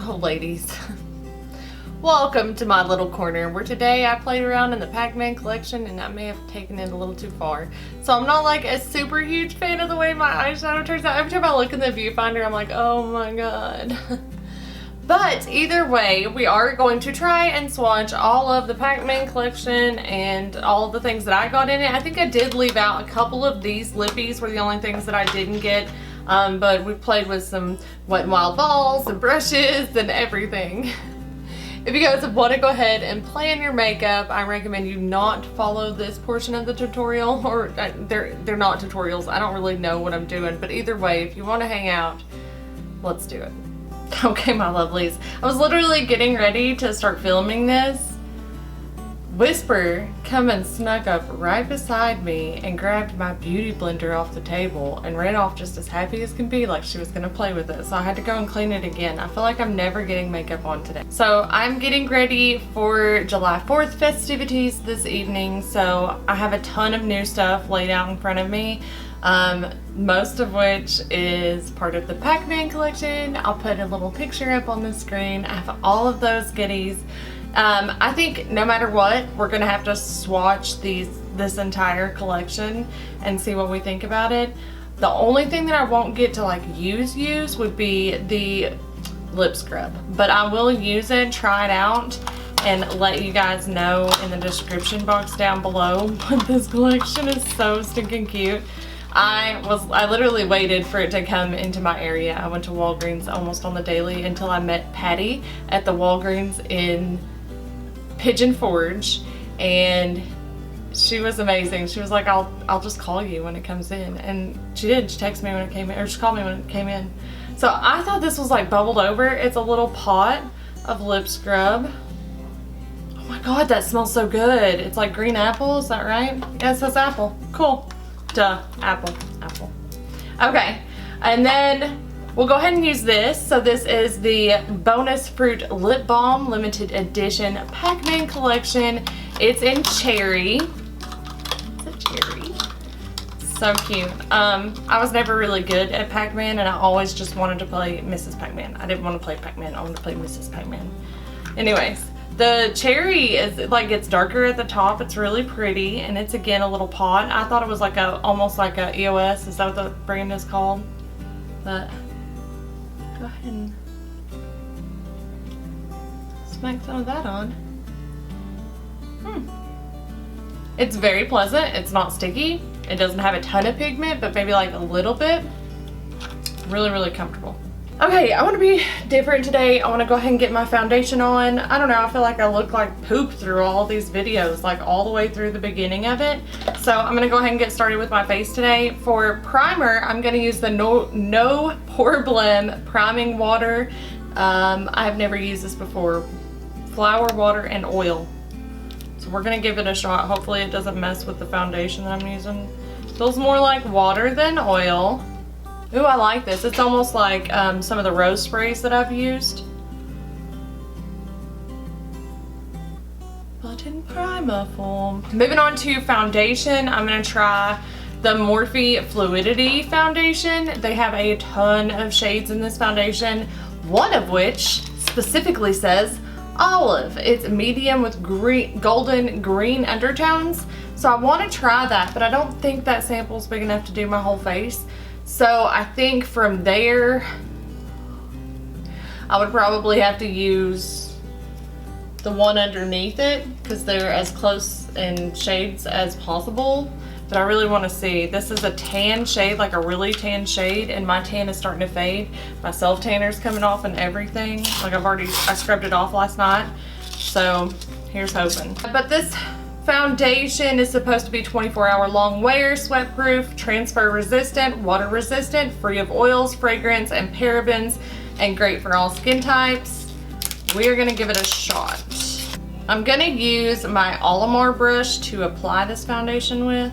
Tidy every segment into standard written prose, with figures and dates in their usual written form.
Oh, ladies. Welcome to my little corner where today I played around in the Pac-Man collection and I may have taken it a little too far. So I'm not like a super huge fan of the way my eyeshadow turns out. Every time I look in the viewfinder, I'm like, oh my god. But either way, we are going to try and swatch all of the Pac-Man collection and all of the things that I got in it. I think I did leave out a couple of these lippies were the only things that I didn't get. But we played with some Wet n Wild balls and brushes and everything. If you guys want to go ahead and plan your makeup, I recommend you not follow this portion of the tutorial, or they're not tutorials. I don't really know what I'm doing, but either way, if you want to hang out, let's do it. Okay, my lovelies. I was literally getting ready to start filming this. Whisper come and snuck up right beside me and grabbed my beauty blender off the table and ran off just as happy as can be, like she was gonna play with it. So I had to go and clean it again. I feel like I'm never getting makeup on today. So I'm getting ready for July 4th festivities this evening. So I have a ton of new stuff laid out in front of me. Most of which is part of the Pac-Man collection. I'll put a little picture up on the screen. I have all of those goodies. I think no matter what, we're gonna have to swatch this entire collection and see what we think about it. The only thing that I won't get to like use would be the lip scrub, but I will use it, try it out, and let you guys know in the description box down below. But this collection is so stinking cute. I literally waited for it to come into my area. I went to Walgreens almost on the daily until I met Patty at the Walgreens in Pigeon Forge, and she was amazing. She was like, I'll just call you when it comes in, and she did. She texted me when it came in, or she called me when it came in. So I thought this was like bubbled over. It's a little pot of lip scrub. Oh my god, that smells so good. It's like green apple, is that right? Yeah, it says apple. Cool. Duh, apple. Okay, and then we'll go ahead and use this. So this is the Bonus Fruit Lip Balm Limited Edition Pac-Man Collection. It's in cherry. It's a cherry. So cute. I was never really good at Pac-Man, and I always just wanted to play Mrs. Pac-Man. I didn't want to play Pac-Man. I wanted to play Mrs. Pac-Man. Anyways, the cherry is like, it's darker at the top. It's really pretty, and it's again a little pot. I thought it was like almost like a EOS. Is that what the brand is called? But go ahead and smack some of that on. It's very pleasant. It's not sticky. It doesn't have a ton of pigment, but maybe like a little bit. Really, really comfortable. Okay, I want to be different today. I want to go ahead and get my foundation on. I don't know, I feel like I look like poop through all these videos, like all the way through the beginning of it. So I'm going to go ahead and get started with my face today. For primer, I'm going to use the No Pore Blem Priming Water. I've never used this before. Flour, water, and oil. So we're going to give it a shot. Hopefully it doesn't mess with the foundation that I'm using. Feels more like water than oil. Ooh, I like this. It's almost like some of the rose sprays that I've used. But in primer form. Moving on to foundation, I'm going to try the Morphe Fluidity foundation. They have a ton of shades in this foundation, one of which specifically says olive. It's medium with golden green undertones. So I want to try that, but I don't think that sample's big enough to do my whole face. So I think from there, I would probably have to use the one underneath it because they're as close in shades as possible. But I really want to see. This is a tan shade, like a really tan shade, and my tan is starting to fade. My self tanner's coming off and everything. Like I scrubbed it off last night. So here's hoping. But this foundation is supposed to be 24-hour long wear, sweat proof, transfer resistant, water resistant, free of oils, fragrance, and parabens, and great for all skin types. We are gonna give it a shot. I'm gonna use my Olimar brush to apply this foundation with.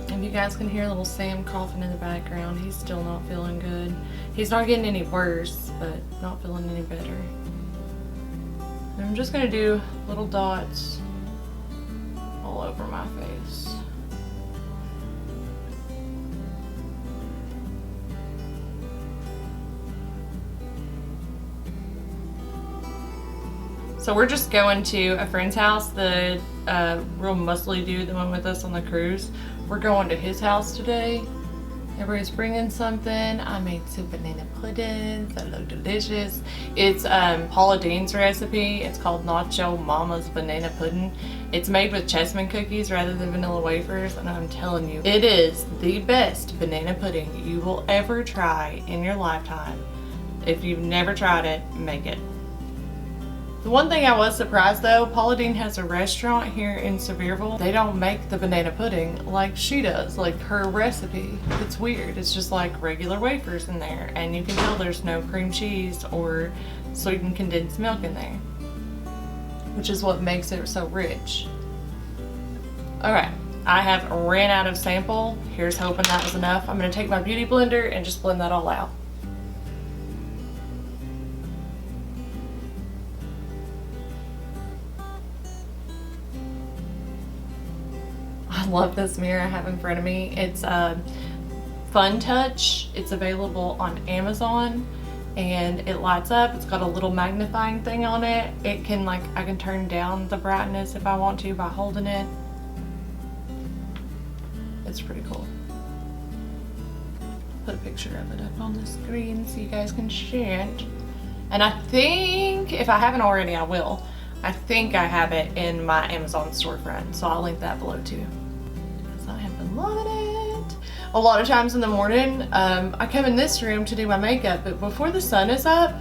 And you guys can hear little Sam coughing in the background. He's still not feeling good. He's not getting any worse, but not feeling any better. I'm just going to do little dots all over my face. So we're just going to a friend's house, the real muscly dude that went with us on the cruise. We're going to his house today. Everybody's bringing something. I made some banana puddings that look delicious. It's Paula Deen's recipe. It's called Nacho Mama's Banana Pudding. It's made with chessman cookies rather than vanilla wafers, and I'm telling you, it is the best banana pudding you will ever try in your lifetime. If you've never tried it, make it. The one thing I was surprised though, Paula Deen has a restaurant here in Sevierville. They don't make the banana pudding like she does, like her recipe. It's weird. It's just like regular wafers in there, and you can tell there's no cream cheese or sweetened condensed milk in there, which is what makes it so rich. Okay, I have ran out of sample. Here's hoping that was enough. I'm gonna take my beauty blender and just blend that all out. I love this mirror I have in front of me. It's a Fun Touch. It's available on Amazon and it lights up. It's got a little magnifying thing on it. It can I can turn down the brightness if I want to by holding it. It's pretty cool. Put a picture of it up on the screen so you guys can see it. And I think, if I haven't already, I will. I think I have it in my Amazon storefront, so I'll link that below too. I have been loving it. A lot of times in the morning, I come in this room to do my makeup, but before the sun is up,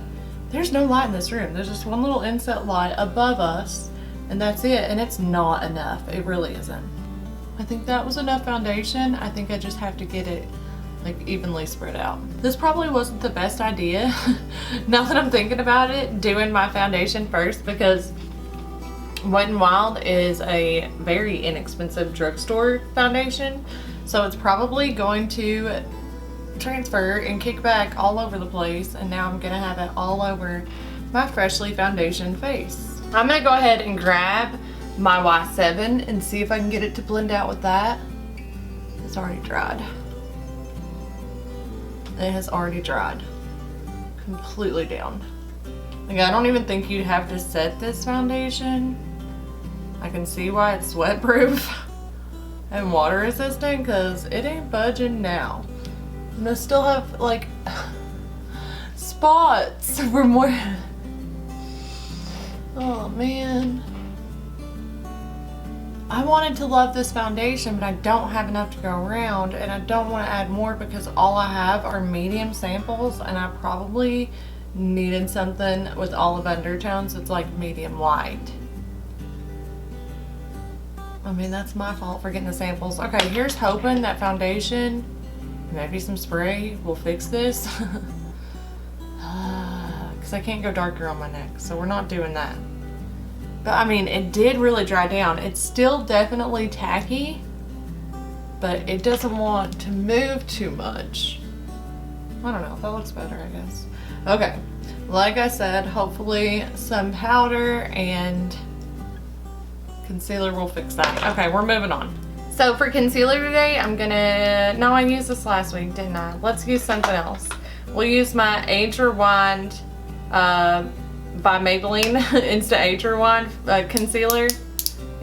there's no light in this room. There's just one little inset light above us, and that's it, and it's not enough. It really isn't. I think that was enough foundation. I think I just have to get it evenly spread out. This probably wasn't the best idea, now that I'm thinking about it, doing my foundation first, because Wet n Wild is a very inexpensive drugstore foundation, so it's probably going to transfer and kick back all over the place, and now I'm gonna have it all over my freshly foundation face. I'm gonna go ahead and grab my Y7 and see if I can get it to blend out with that. It's already dried. It has already dried completely down. I don't even think you'd have to set this foundation. I can see why it's sweat proof and water resistant, because it ain't budging now. And I still have spots for more. Oh man. I wanted to love this foundation, but I don't have enough to go around, and I don't want to add more because all I have are medium samples, and I probably needed something with olive undertones that's medium white. I mean, that's my fault for getting the samples. Okay, here's hoping that foundation, maybe some spray, will fix this. Because I can't go darker on my neck, so we're not doing that. But I mean, it did really dry down. It's still definitely tacky, but it doesn't want to move too much. I don't know, that looks better, I guess. Okay, like I said, hopefully some powder and concealer will fix that. Okay, we're moving on. So for concealer today, no, I used this last week, didn't I? Let's use something else. We'll use my Age Rewind by Maybelline Insta Age Rewind concealer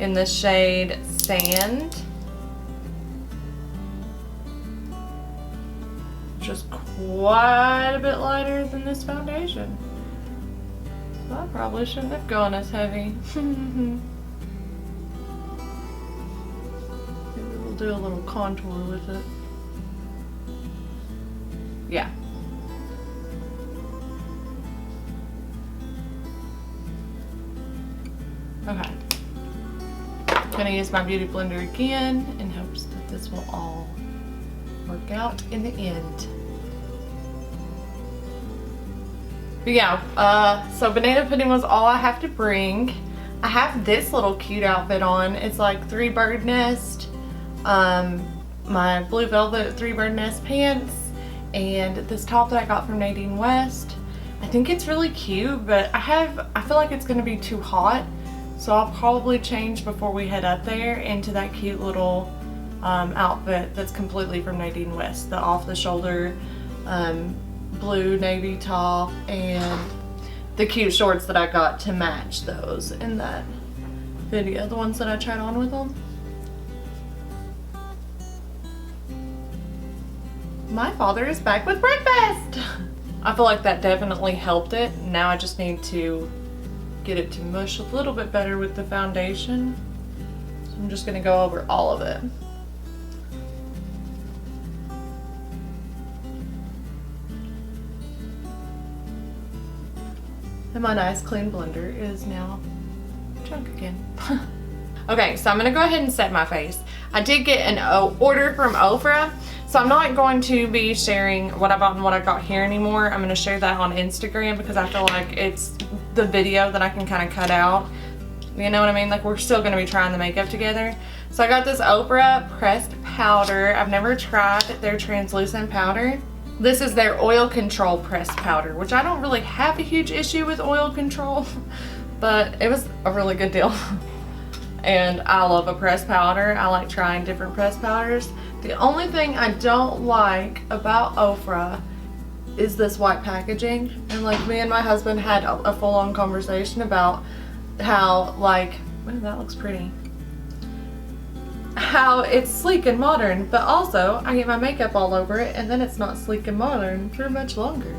in the shade Sand. Just quite a bit lighter than this foundation. So I probably shouldn't have gone as heavy. Do a little contour with it. Yeah. Okay. Gonna use my beauty blender again in hopes that this will all work out in the end. But yeah, so banana pudding was all I have to bring. I have this little cute outfit on. It's like 3 bird nest. My blue velvet 3 bird nest pants, and this top that I got from Nadine West. I think it's really cute, but I feel like it's gonna be too hot, so I'll probably change before we head up there into that cute little outfit that's completely from Nadine West, the off the shoulder blue navy top and the cute shorts that I got to match those in that video, the ones that I tried on with them. My father is back with breakfast! I feel like that definitely helped it. Now I just need to get it to mush a little bit better with the foundation. So I'm just gonna go over all of it. And my nice clean blender is now drunk again. Okay, so I'm gonna go ahead and set my face. I did get an order from Ofra, so I'm not going to be sharing what I bought and what I got here anymore. I'm gonna share that on Instagram because I feel like it's the video that I can kind of cut out. You know what I mean? Like, we're still gonna be trying the makeup together. So I got this Ofra pressed powder. I've never tried their translucent powder. This is their oil control pressed powder, which I don't really have a huge issue with oil control, but it was a really good deal. And I love a pressed powder. I like trying different pressed powders. The only thing I don't like about Ofra is this white packaging. And like, me and my husband had a full-on conversation about how, like, oh, that looks pretty. How it's sleek and modern, but also I get my makeup all over it and then it's not sleek and modern for much longer.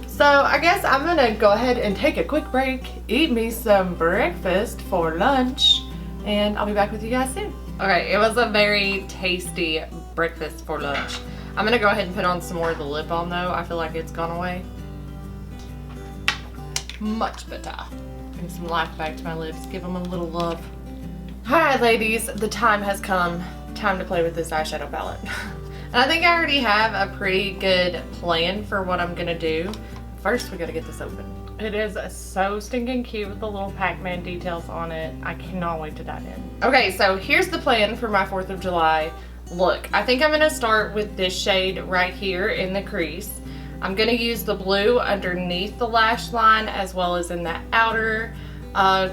So I guess I'm gonna go ahead and take a quick break, eat me some breakfast for lunch, and I'll be back with you guys soon. Okay, it was a very tasty breakfast for lunch. I'm gonna go ahead and put on some more of the lip balm though. I feel like it's gone away. Much better. Bring some life back to my lips, give them a little love. Alright ladies, the time has come. Time to play with this eyeshadow palette. And I think I already have a pretty good plan for what I'm gonna do. First, we gotta get this open. It is so stinking cute with the little Pac-Man details on it. I cannot wait to dive in. Okay, so here's the plan for my 4th of July look. I think I'm gonna start with this shade right here in the crease. I'm gonna use the blue underneath the lash line as well as in that outer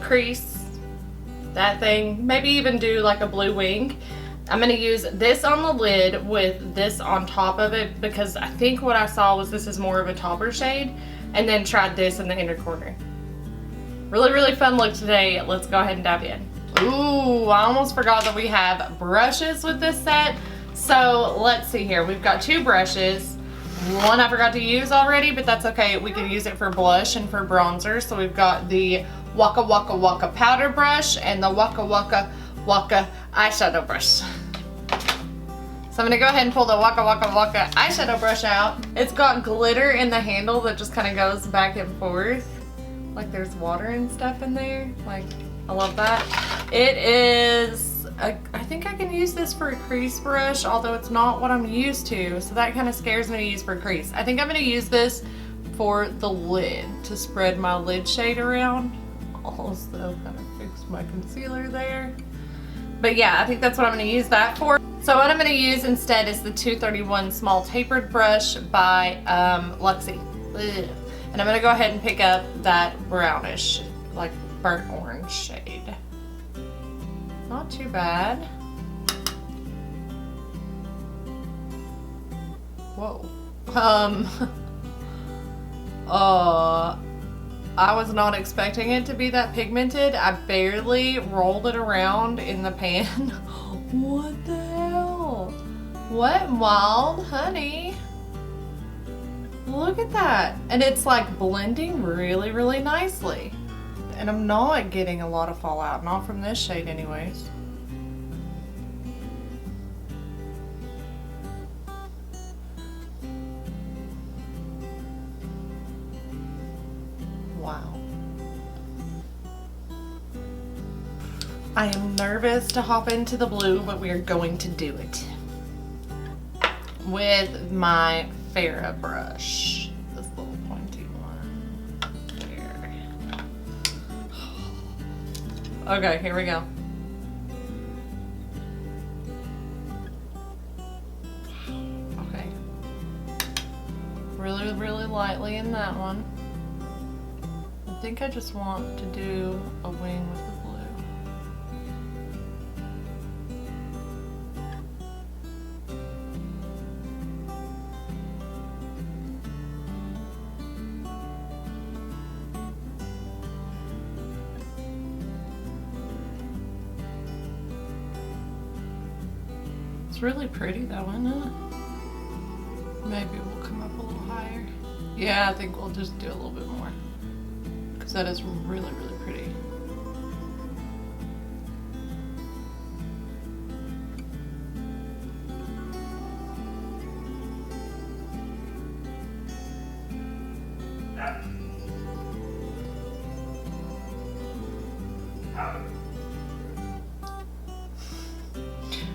crease. That thing, maybe even do like a blue wing. I'm gonna use this on the lid with this on top of it because I think what I saw was this is more of a topper shade, and then tried this in the inner corner. Really, really fun look today. Let's go ahead and dive in. Ooh, I almost forgot that we have brushes with this set. So let's see here. We've got 2 brushes. One I forgot to use already, but that's okay. We can use it for blush and for bronzer. So we've got the Waka Waka Waka powder brush and the Waka Waka Waka eyeshadow brush. So I'm gonna go ahead and pull the Waka Waka Waka eyeshadow brush out. It's got glitter in the handle that just kind of goes back and forth. Like there's water and stuff in there. Like, I love that. It is, I think I can use this for a crease brush, although it's not what I'm used to. So that kind of scares me to use for a crease. I think I'm gonna use this for the lid to spread my lid shade around. Also kind of fix my concealer there. But yeah, I think that's what I'm going to use that for. So what I'm going to use instead is the 231 small tapered brush by Luxie. Ugh. And I'm going to go ahead and pick up that brownish, like burnt orange shade. Not too bad. Whoa. I was not expecting it to be that pigmented. I barely rolled it around in the pan. What the hell? Wet n Wild, honey. Look at that. And it's like blending really, really nicely. And I'm not getting a lot of fallout, not from this shade anyways. Wow. I am nervous to hop into the blue, but we are going to do it. With my Farrah brush. This little pointy one. There. Okay, here we go. Okay. Really, really lightly in that one. I think I just want to do a wing with the blue. It's really pretty though, isn't it? Maybe we'll come up a little higher. Yeah, I think we'll just do a little bit more. Because that is really, really pretty.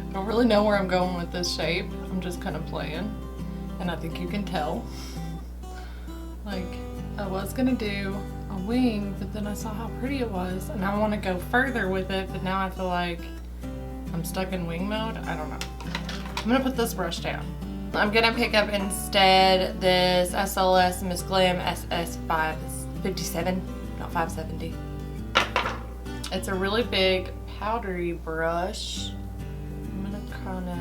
I don't really know where I'm going with this shape. I'm just kind of playing. And I think you can tell. Like, I was gonna do a wing, but then I saw how pretty it was. And I want to go further with it, but now I feel like I'm stuck in wing mode. I don't know. I'm gonna put this brush down. I'm gonna pick up instead this SLS Miss Glam SS557, not 570. It's a really big powdery brush. I'm gonna kind of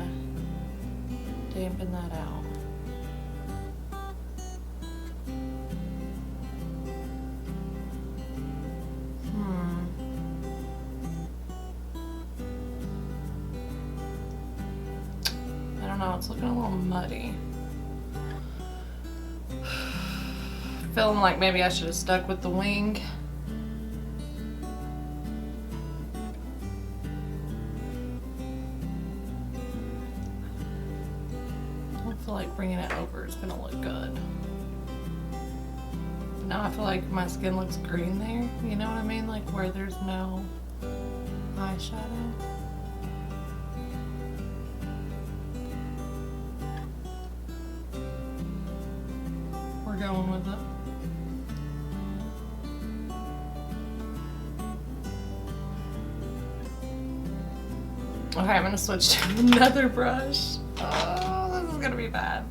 dampen that out. I don't know, it's looking a little muddy. Feeling like maybe I should have stuck with the wing. I feel like bringing it over is gonna look good. Now I feel like my skin looks green there, you know what I mean? Like where there's no eyeshadow. We're going with it. Okay, I'm gonna switch to another brush. Oh, this is gonna be bad.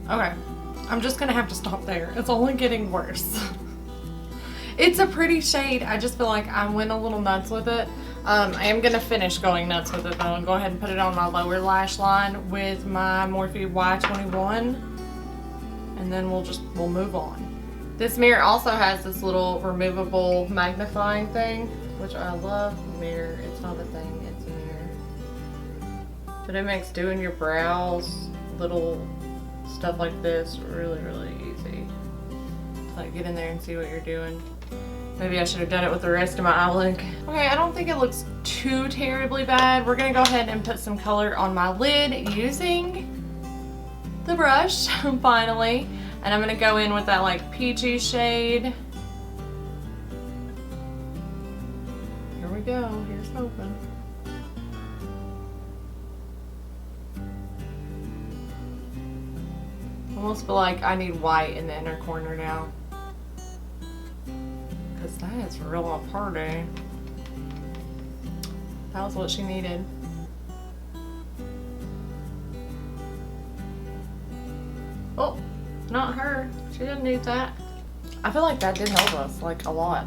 Okay, I'm just gonna have to stop there. It's only getting worse. It's a pretty shade. I just feel like I went a little nuts with it. I am gonna finish going nuts with it though and go ahead and put it on my lower lash line with my Morphe Y21. And then we'll move on. This mirror also has this little removable magnifying thing, which I love. Mirror, it's not a thing, it's a mirror. But it makes doing your brows, little stuff like this, really, really easy. Like get in there and see what you're doing. Maybe I should have done it with the rest of my eye look. Okay, I don't think it looks too terribly bad. We're gonna go ahead and put some color on my lid using the brush, finally. And I'm gonna go in with that like peachy shade. Here we go, here's hoping. Almost feel like I need white in the inner corner now. Cause that is real party. That was what she needed. Oh, not her. She didn't need that. I feel like that did help us, like, a lot.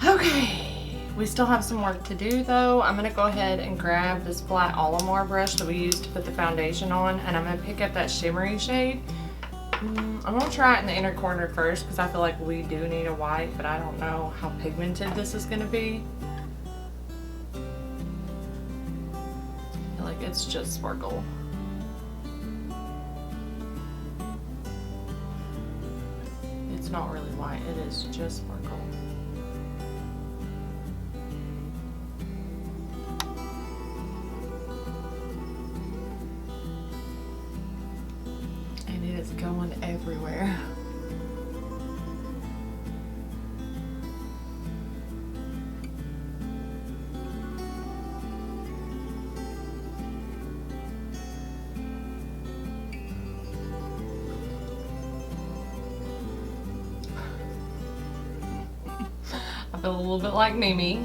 Okay, we still have some work to do though. I'm gonna go ahead and grab this flat Olimar brush that we used to put the foundation on, and I'm gonna pick up that shimmery shade. I'm gonna try it in the inner corner first because I feel like we do need a white, but I don't know how pigmented this is gonna be. I feel like it's just sparkle. It's not really white, it is just sparkle. And it is going everywhere. I feel a little bit like Mimi.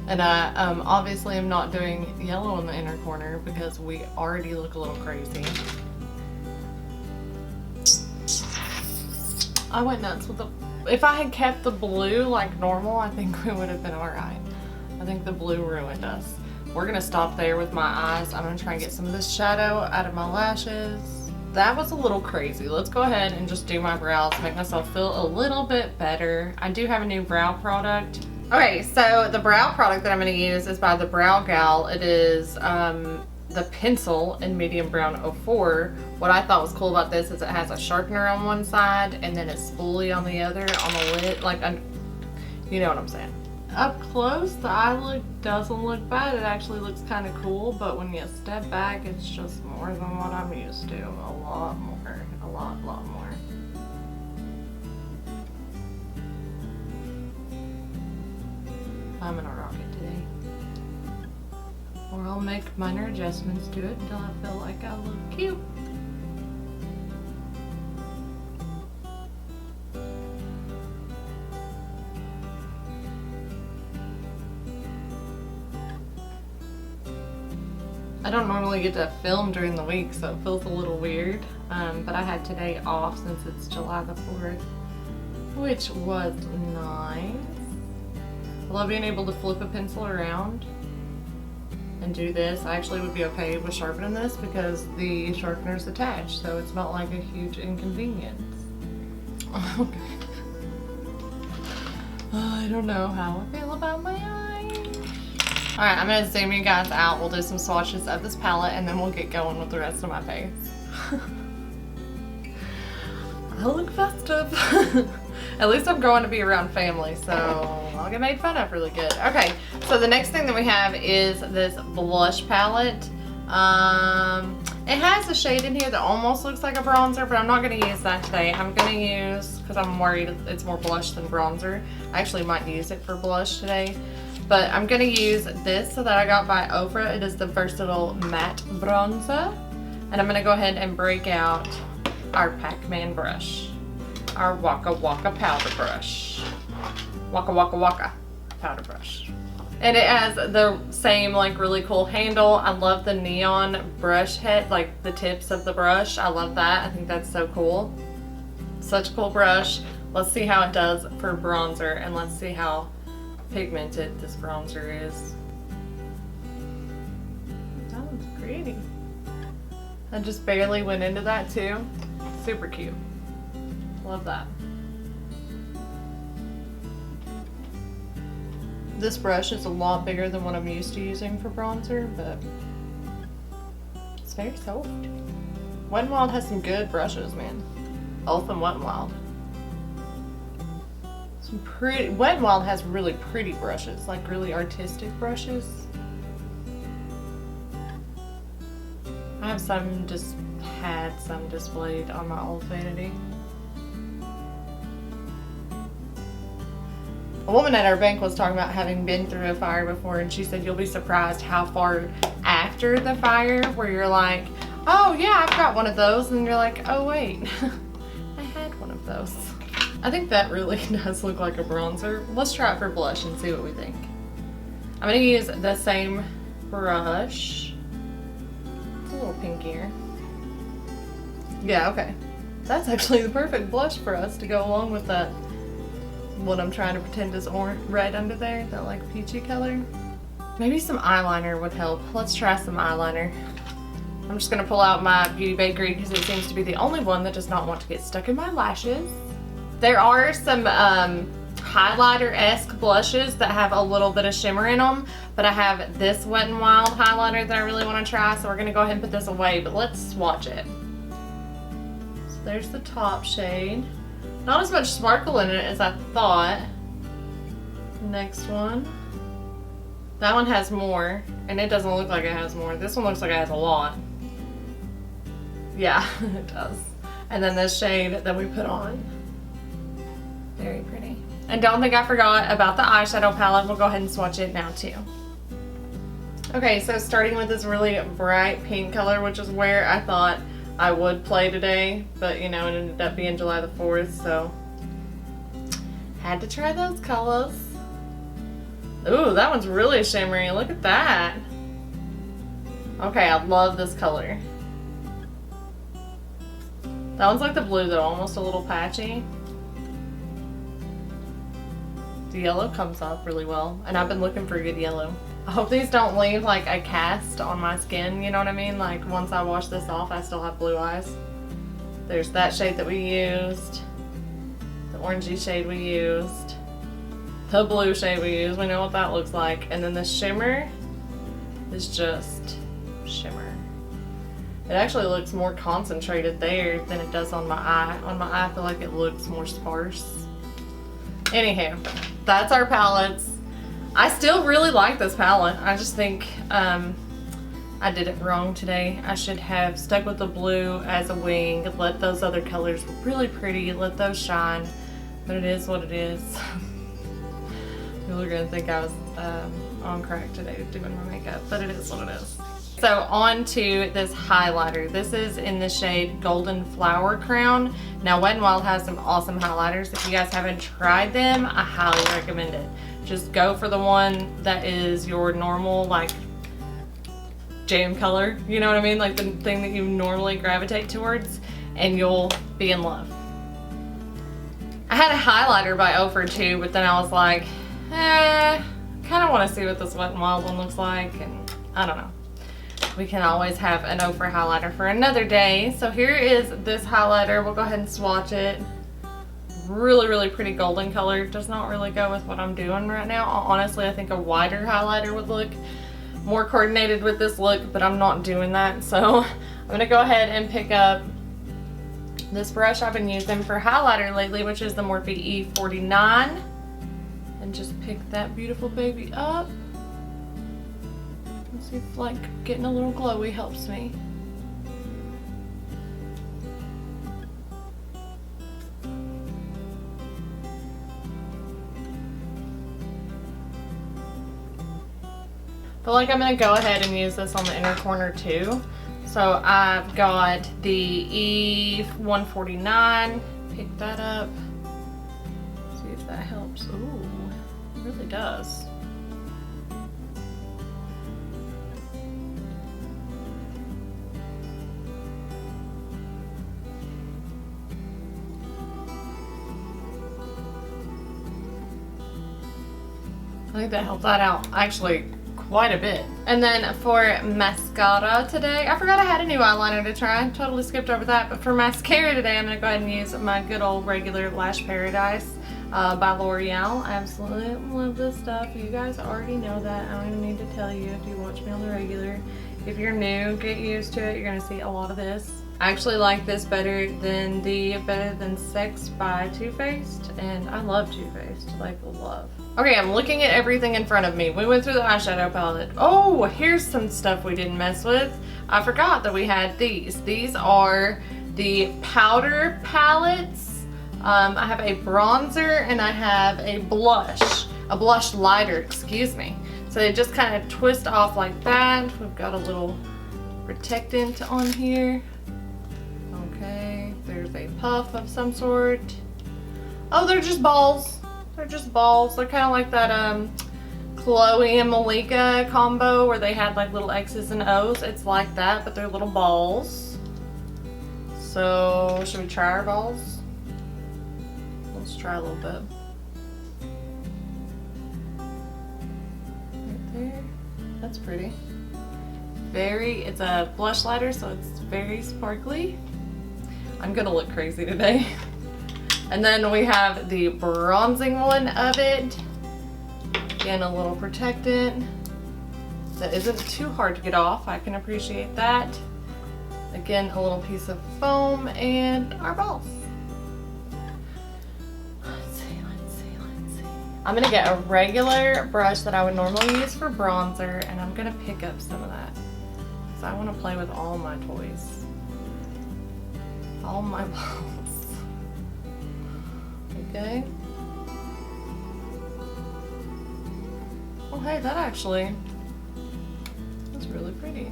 And I obviously am not doing yellow in the inner corner because we already look a little crazy. I went nuts with the, if I had kept the blue like normal, I think we would have been alright. I think the blue ruined us. We're gonna stop there with my eyes. I'm gonna try and get some of this shadow out of my lashes. that was a little crazy. Let's go ahead and just do my brows, make myself feel a little bit better. I do have a new brow product. Okay, so the brow product that I'm going to use is by the Brow Gal. It is the pencil in medium brown 04. What I thought was cool about this is it has a sharpener on one side and then a spoolie on the other on the lid. Like, you know what I'm saying. Up close, the eye look doesn't look bad. It actually looks kind of cool, but when you step back, it's just more than what I'm used to. A lot more. A lot more. I'm gonna rock it today. Or I'll make minor adjustments to it until I feel like I look cute. I don't normally get to film during the week, so it feels a little weird, but I had today off since it's July the 4th, which was nice. I love being able to flip a pencil around and do this. I actually would be okay with sharpening this because the sharpener's attached, so it's not like a huge inconvenience. Okay. I don't know how I feel about my eyes. Alright, I'm going to zoom you guys out. We'll do some swatches of this palette and then we'll get going with the rest of my face. I look festive. At least I'm going to be around family, so I'll get made fun of really good. Okay, so the next thing that we have is this blush palette. It has a shade in here that almost looks like a bronzer, but I'm not going to use that today. I'm going to use, because I'm worried it's more blush than bronzer. I actually might use it for blush today. But I'm going to use this that I got by Ofra. It is the Versatile Matte Bronzer. And I'm going to go ahead and break out our Pac-Man brush. Our Waka Waka powder brush. Waka Waka Waka powder brush. And it has the same like really cool handle. I love the neon brush head, like the tips of the brush. I love that. I think that's so cool. Such a cool brush. Let's see how it does for bronzer and let's see how pigmented this bronzer is. That looks pretty. I just barely went into that too. Super cute. Love that. This brush is a lot bigger than what I'm used to using for bronzer, but it's very soft. Wet n Wild has some good brushes, man. Elf and Wet n Wild. Some pretty. Wet n Wild has really pretty brushes, like really artistic brushes. I have some had some displayed on my old vanity. A woman at our bank was talking about having been through a fire before, and she said you'll be surprised how far after the fire where you're like, oh yeah, I've got one of those, and you're like, oh wait, I had one of those. I think that really does look like a bronzer. Let's try it for blush and see what we think. I'm going to use the same brush. It's a little pinkier. Yeah, okay. That's actually the perfect blush for us to go along with that, what I'm trying to pretend is orange, red under there, that like peachy color. Maybe some eyeliner would help. Let's try some eyeliner. I'm just going to pull out my Beauty Bakery because it seems to be the only one that does not want to get stuck in my lashes. There are some highlighter-esque blushes that have a little bit of shimmer in them, but I have this Wet n Wild highlighter that I really want to try, so we're going to go ahead and put this away, but let's swatch it. So there's the top shade. Not as much sparkle in it as I thought. Next one. That one has more, and it doesn't look like it has more. This one looks like it has a lot. Yeah, it does. And then this shade that we put on. Very pretty. And don't think I forgot about the eyeshadow palette. We'll go ahead and swatch it now too. Okay, so starting with this really bright pink color, which is where I thought I would play today, but you know, it ended up being July the 4th, so had to try those colors. Ooh, that one's really shimmery. Look at that. Okay, I love this color. That one's like the blue though, almost a little patchy. The yellow comes off really well, and I've been looking for a good yellow. I hope these don't leave like a cast on my skin, you know what I mean? Like once I wash this off, I still have blue eyes. There's that shade that we used, the orangey shade we used, the blue shade we used, we know what that looks like, and then the shimmer is just shimmer. It actually looks more concentrated there than it does on my eye. On my eye I feel like it looks more sparse. Anywho, that's our palettes. I still really like this palette. I just think I did it wrong today. I should have stuck with the blue as a wing, let those other colors really pretty, let those shine, but it is what it is. People are gonna think I was on crack today doing my makeup, but it is what it is. So on to this highlighter. This is in the shade Golden Flower Crown. Now Wet n Wild has some awesome highlighters. If you guys haven't tried them, I highly recommend it. Just go for the one that is your normal like jam color, you know what I mean? Like the thing that you normally gravitate towards, and you'll be in love. I had a highlighter by 0 for 2, but then I was like, kind of want to see what this Wet n Wild one looks like, and I don't know. We can always have an 0 for highlighter for another day. So here is this highlighter. We'll go ahead and swatch it. Really, really pretty golden color. Does not really go with what I'm doing right now. Honestly, I think a wider highlighter would look more coordinated with this look, but I'm not doing that. So I'm gonna go ahead and pick up this brush I've been using for highlighter lately, which is the Morphe E49, and just pick that beautiful baby up. Let's see if like getting a little glowy helps me. But like I'm gonna go ahead and use this on the inner corner too. So I've got the E149, pick that up, see if that helps. Ooh, it really does. I think that helped that out actually quite a bit. And then for mascara today, I forgot I had a new eyeliner to try. Totally skipped over that. But for mascara today, I'm going to go ahead and use my good old regular Lash Paradise by L'Oreal. I absolutely love this stuff. You guys already know that. I don't even need to tell you if you watch me on the regular. If you're new, get used to it. You're going to see a lot of this. I actually like this better than the Better Than Sex by Too Faced, and I love Too Faced, like love. Okay, I'm looking at everything in front of me. We went through the eyeshadow palette. Oh, here's some stuff we didn't mess with. I forgot that we had these. These are the powder palettes. I have a bronzer and I have a blush lighter, excuse me. So they just kind of twist off like that. We've got a little protectant on here. Okay, there's a puff of some sort. Oh, they're just balls. They're just balls. They're kind of like that Chloe and Malika combo where they had like little X's and O's. It's like that, but they're little balls. So, should we try our balls? Let's try a little bit. Right there. That's pretty. It's a blush lighter, so it's very sparkly. I'm gonna look crazy today. And then we have the bronzing one of it. Again, a little protectant that isn't too hard to get off. I can appreciate that. Again, a little piece of foam and our balls. Let's see. I'm gonna get a regular brush that I would normally use for bronzer, and I'm gonna pick up some of that. Because I wanna play with all my toys. All my balls. Okay. Oh hey, that's really pretty.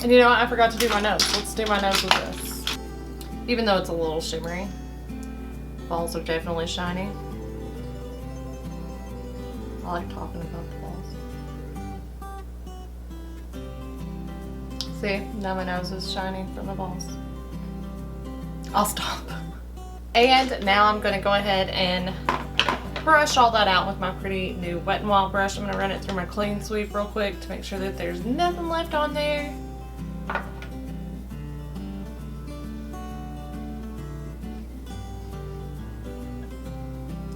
And you know what? I forgot to do my nose. Let's do my nose with this. Even though it's a little shimmery. Balls are definitely shiny. I like talking about the balls. See, now my nose is shiny from the balls. I'll stop. And now I'm gonna go ahead and brush all that out with my pretty new Wet n Wild brush. I'm going to run it through my clean sweep real quick to make sure that there's nothing left on there.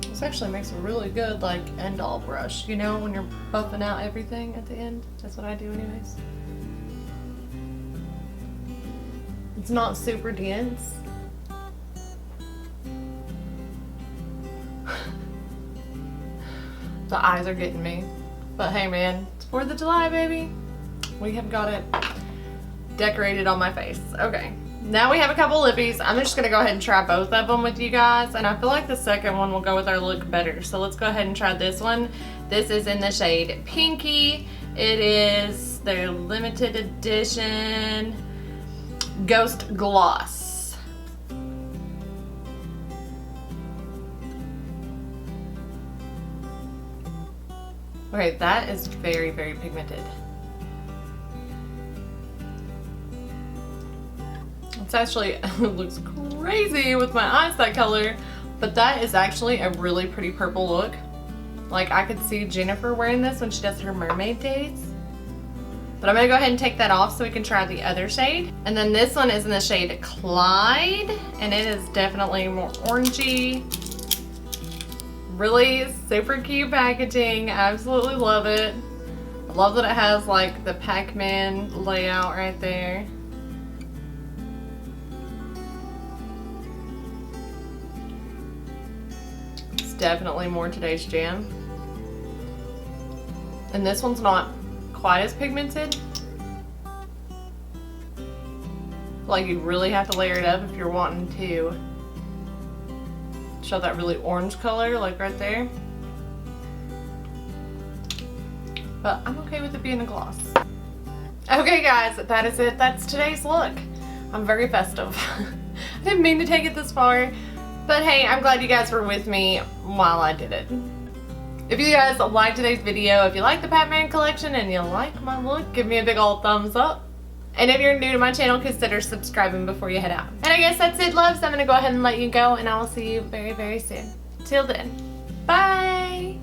This actually makes a really good like end all brush, you know, when you're buffing out everything at the end. That's what I do anyways. It's not super dense. The eyes are getting me. But hey man, it's 4th of July, baby. We have got it decorated on my face. Okay, now we have a couple lippies. I'm just gonna go ahead and try both of them with you guys. And I feel like the second one will go with our look better. So let's go ahead and try this one. This is in the shade Pinky. It is their limited edition Ghost Gloss. Okay, that is very, very pigmented. It's actually, it looks crazy with my eyes that color, but that is actually a really pretty purple look. Like I could see Jennifer wearing this when she does her mermaid days. But I'm gonna go ahead and take that off so we can try the other shade. And then this one is in the shade Clyde, and it is definitely more orangey. Really super cute packaging. I absolutely love it. I love that it has like the Pac-Man layout right there. It's definitely more today's jam. And this one's not quite as pigmented. Like you really have to layer it up if you're wanting to show that really orange color, like right there. But I'm okay with it being a gloss. Okay guys, that is it. That's today's look. I'm very festive. I didn't mean to take it this far, but hey, I'm glad you guys were with me while I did it. If you guys liked today's video, if you like the Pac-Man collection and you like my look, give me a big old thumbs up. And if you're new to my channel, consider subscribing before you head out. And I guess that's it, loves. I'm gonna go ahead and let you go, and I will see you very, very soon. Till then, bye!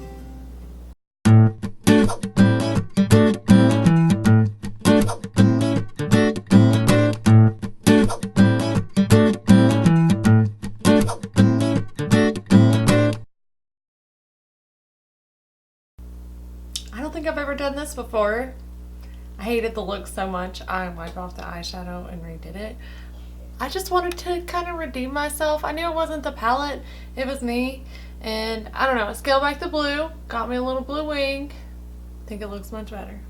I don't think I've ever done this before. I hated the look so much, I wiped off the eyeshadow and redid it. I just wanted to kind of redeem myself. I knew it wasn't the palette, it was me. And I don't know, scale back the blue, got me a little blue wing. I think it looks much better.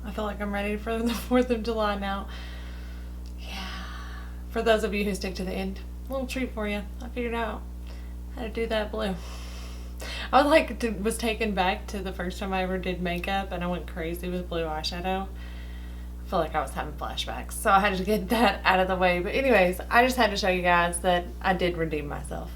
I feel like I'm ready for the 4th of July now. Yeah. For those of you who stick to the end, a little treat for you. I figured out how to do that blue. I was taken back to the first time I ever did makeup and I went crazy with blue eyeshadow. I feel like I was having flashbacks, so I had to get that out of the way. But anyways, I just had to show you guys that I did redeem myself.